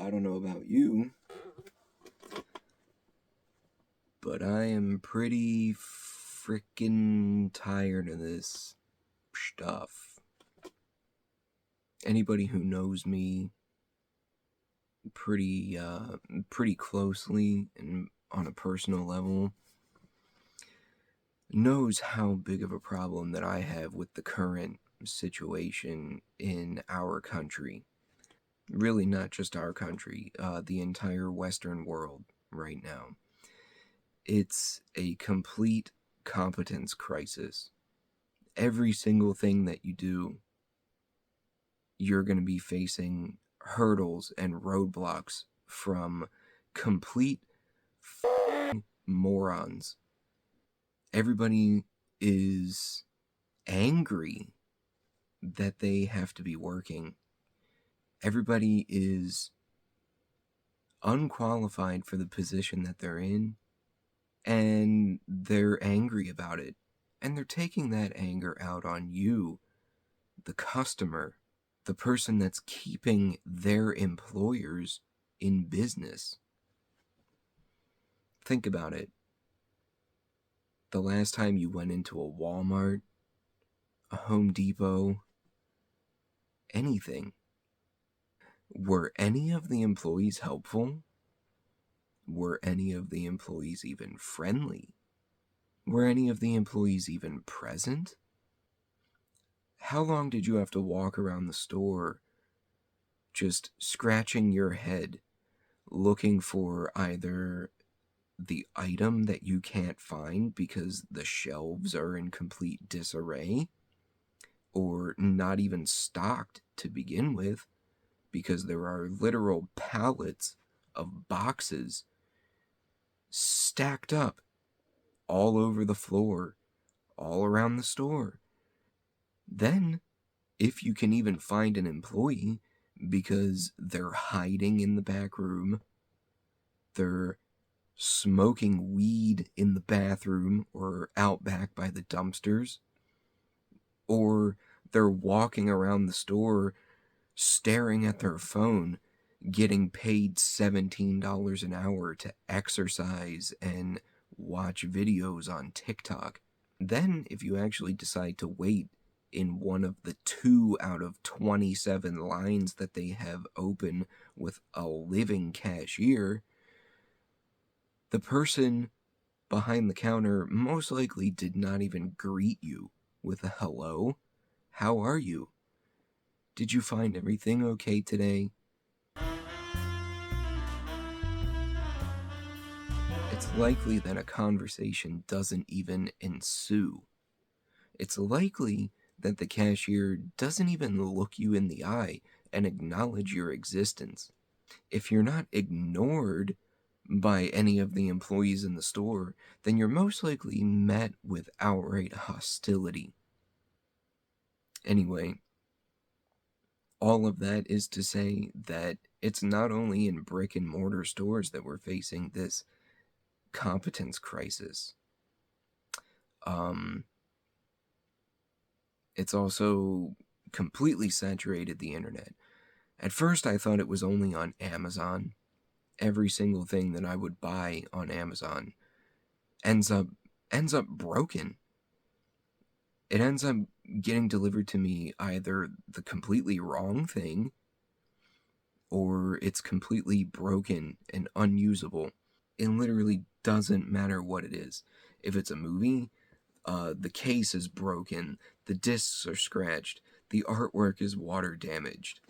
I don't know about you, but I am pretty freaking tired of this stuff. Anybody who knows me pretty closely and on a personal level knows how big of a problem that I have with the current situation in our country. Really, not just our country, the entire Western world right now. It's a complete competence crisis. Every single thing that you do, you're going to be facing hurdles and roadblocks from complete morons. Everybody is angry that they have to be working. Everybody is unqualified for the position that they're in, and they're angry about it. And they're taking that anger out on you, the customer, the person that's keeping their employers in business. Think about it. The last time you went into a Walmart, a Home Depot, anything, were any of the employees helpful? Were any of the employees even friendly? Were any of the employees even present? How long did you have to walk around the store just scratching your head looking for either the item that you can't find because the shelves are in complete disarray or not even stocked to begin with because there are literal pallets of boxes stacked up all over the floor, all around the store? Then, if you can even find an employee because they're hiding in the back room, they're smoking weed in the bathroom or out back by the dumpsters, or they're walking around the store staring at their phone, getting paid $17 an hour to exercise and watch videos on TikTok. Then, if you actually decide to wait in one of the 2 out of 27 lines that they have open with a living cashier, the person behind the counter most likely did not even greet you with a hello. How are you? Did you find everything okay today? It's likely that a conversation doesn't even ensue. It's likely that the cashier doesn't even look you in the eye and acknowledge your existence. If you're not ignored by any of the employees in the store, then you're most likely met with outright hostility. Anyway, all of that is to say that it's not only in brick and mortar stores that we're facing this competence crisis. It's also completely saturated the internet. At first, I thought it was only on Amazon. Every single thing that I would buy on Amazon ends up broken. It ends up getting delivered to me either the completely wrong thing or it's completely broken and unusable. It literally doesn't matter what it is. If it's a movie, the case is broken, the discs are scratched, the artwork is water damaged.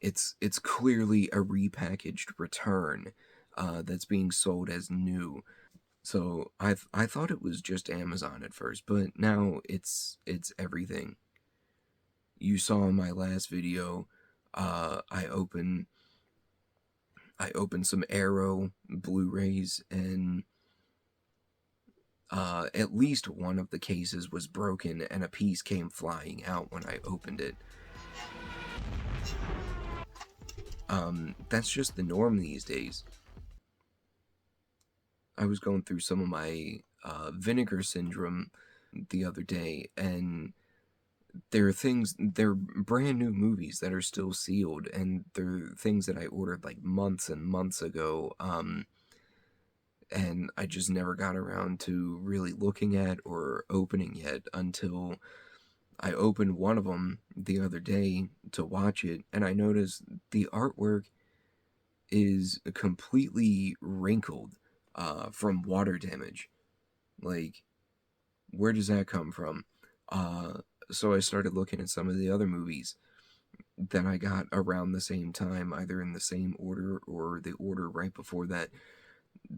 It's clearly a repackaged return that's being sold as new. So I thought it was just Amazon at first, but now it's everything. You saw in my last video, I opened some Arrow Blu-rays, and at least one of the cases was broken, and a piece came flying out when I opened it. That's just the norm these days. I was going through some of my vinegar syndrome the other day, and they're brand new movies that are still sealed, and they're things that I ordered like months and months ago. And I just never got around to really looking at or opening yet until I opened one of them the other day to watch it, and I noticed the artwork is completely wrinkled from water damage. Like, where does that come from? Uh, so I started looking at some of the other movies that I got around the same time, either in the same order or the order right before that.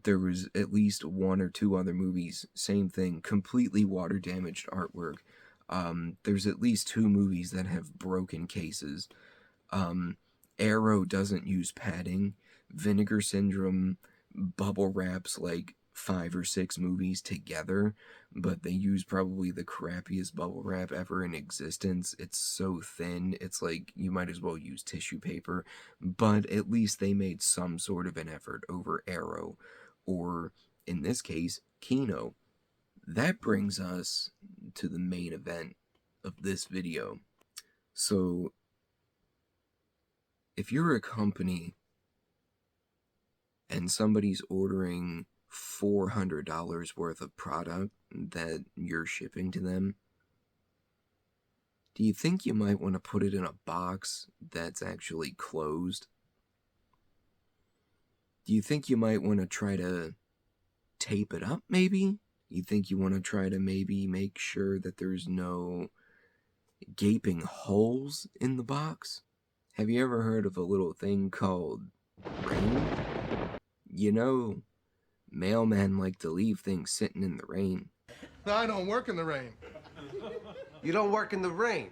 There was at least one or two other movies, same thing, completely water damaged artwork. There's at least two movies that have broken cases. Um, Arrow doesn't use padding. Vinegar Syndrome bubble wraps like 5 or 6 movies together, but they use probably the crappiest bubble wrap ever in existence. It's so thin, it's like you might as well use tissue paper, but at least they made some sort of an effort over Arrow, or in this case, Kino. That brings us to the main event of this video. So, if you're a company and somebody's ordering $400 worth of product that you're shipping to them, do you think you might want to put it in a box that's actually closed? Do you think you might want to try to tape it up, maybe? You think you want to try to maybe make sure that there's no gaping holes in the box? Have you ever heard of a little thing called rain? You know, mailmen like to leave things sitting in the rain. I don't work in the rain. You don't work in the rain.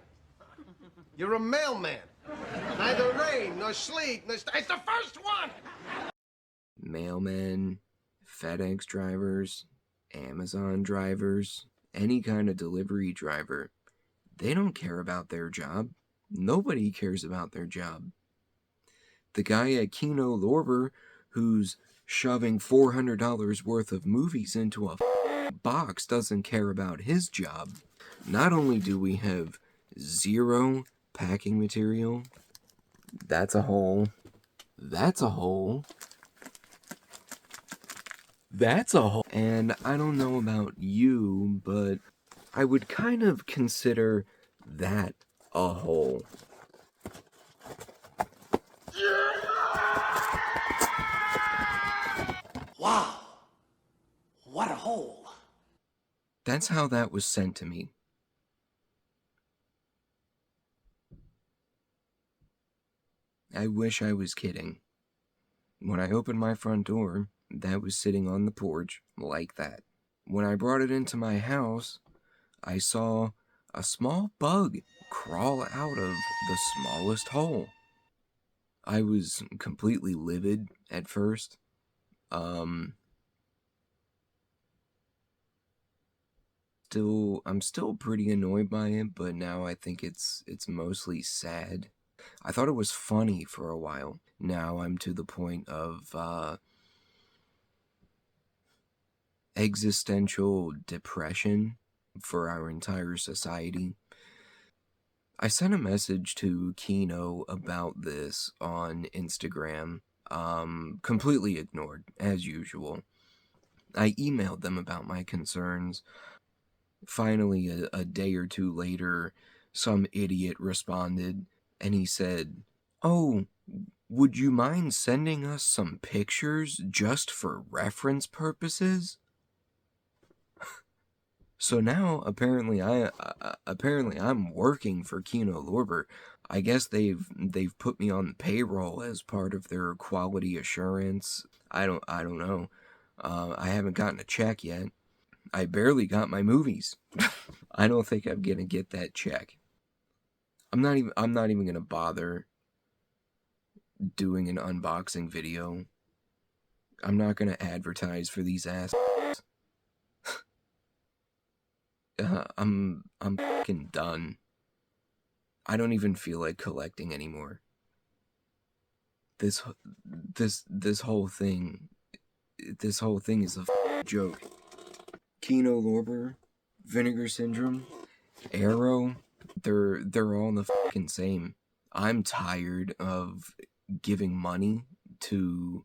You're a mailman. Neither rain, nor sleet, nor... It's the first one! Mailmen, FedEx drivers, Amazon drivers, any kind of delivery driver, they don't care about their job. Nobody cares about their job. The guy at Kino Lorber who's shoving $400 worth of movies into a box doesn't care about his job. Not only do we have 0 packing material, that's a hole, that's a hole, that's a hole. And I don't know about you, but I would kind of consider that a hole. Wow, what a hole. That's how that was sent to me. I wish I was kidding. When I opened my front door, that was sitting on the porch like that. When I brought it into my house, I saw a small bug crawl out of the smallest hole. I was completely livid at first. I'm still pretty annoyed by it, but now I think it's mostly sad. I thought it was funny for a while. Now I'm to the point of existential depression for our entire society. I sent a message to Kino about this on Instagram, completely ignored, as usual. I emailed them about my concerns. Finally, a day or two later, some idiot responded, and he said, "Oh, would you mind sending us some pictures just for reference purposes?" So now apparently I'm working for Kino Lorber. I guess they've put me on the payroll as part of their quality assurance. I don't know. I haven't gotten a check yet. I barely got my movies. I don't think I'm gonna get that check. I'm not even gonna bother doing an unboxing video. I'm not gonna advertise for these ass. I'm fucking done. I don't even feel like collecting anymore. This whole thing is a joke. Kino Lorber, Vinegar Syndrome, Arrow, They're all the fucking same. I'm tired of giving money to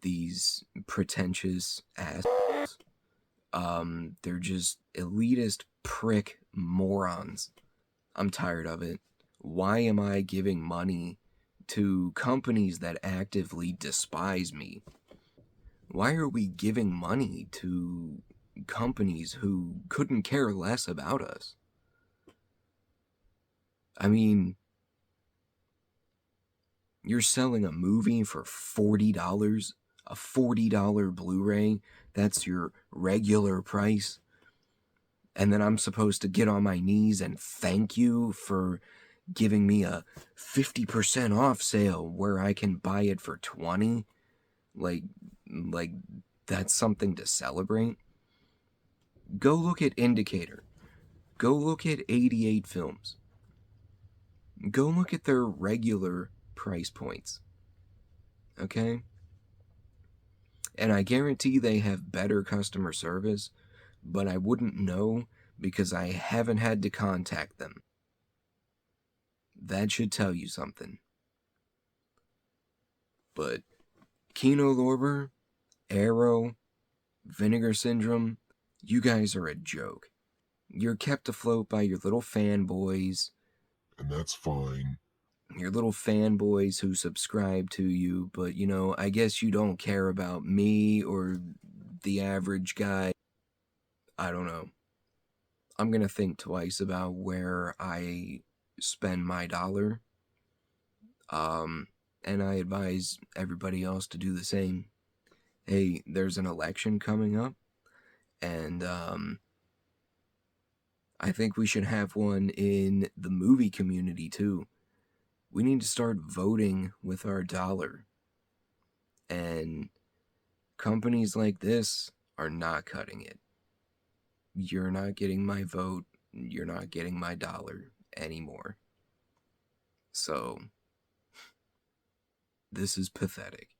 these pretentious assholes. They're just elitist prick morons. I'm tired of it. Why am I giving money to companies that actively despise me? Why are we giving money to companies who couldn't care less about us? I mean, you're selling a movie for $40, a $40 Blu-ray, that's your regular price. And then I'm supposed to get on my knees and thank you for giving me a 50% off sale where I can buy it for 20? Like that's something to celebrate? Go look at Indicator. Go look at 88 Films. Go look at their regular price points. Okay? And I guarantee they have better customer service, but I wouldn't know because I haven't had to contact them. That should tell you something. But Kino Lorber, Arrow, Vinegar Syndrome, you guys are a joke. You're kept afloat by your little fanboys. And that's fine. Your little fanboys who subscribe to you, but you know, I guess you don't care about me or the average guy. I don't know. I'm gonna think twice about where I spend my dollar. And I advise everybody else to do the same. Hey, there's an election coming up, and I think we should have one in the movie community too. We need to start voting with our dollar. And companies like this are not cutting it. You're not getting my vote. You're not getting my dollar anymore. So, this is pathetic.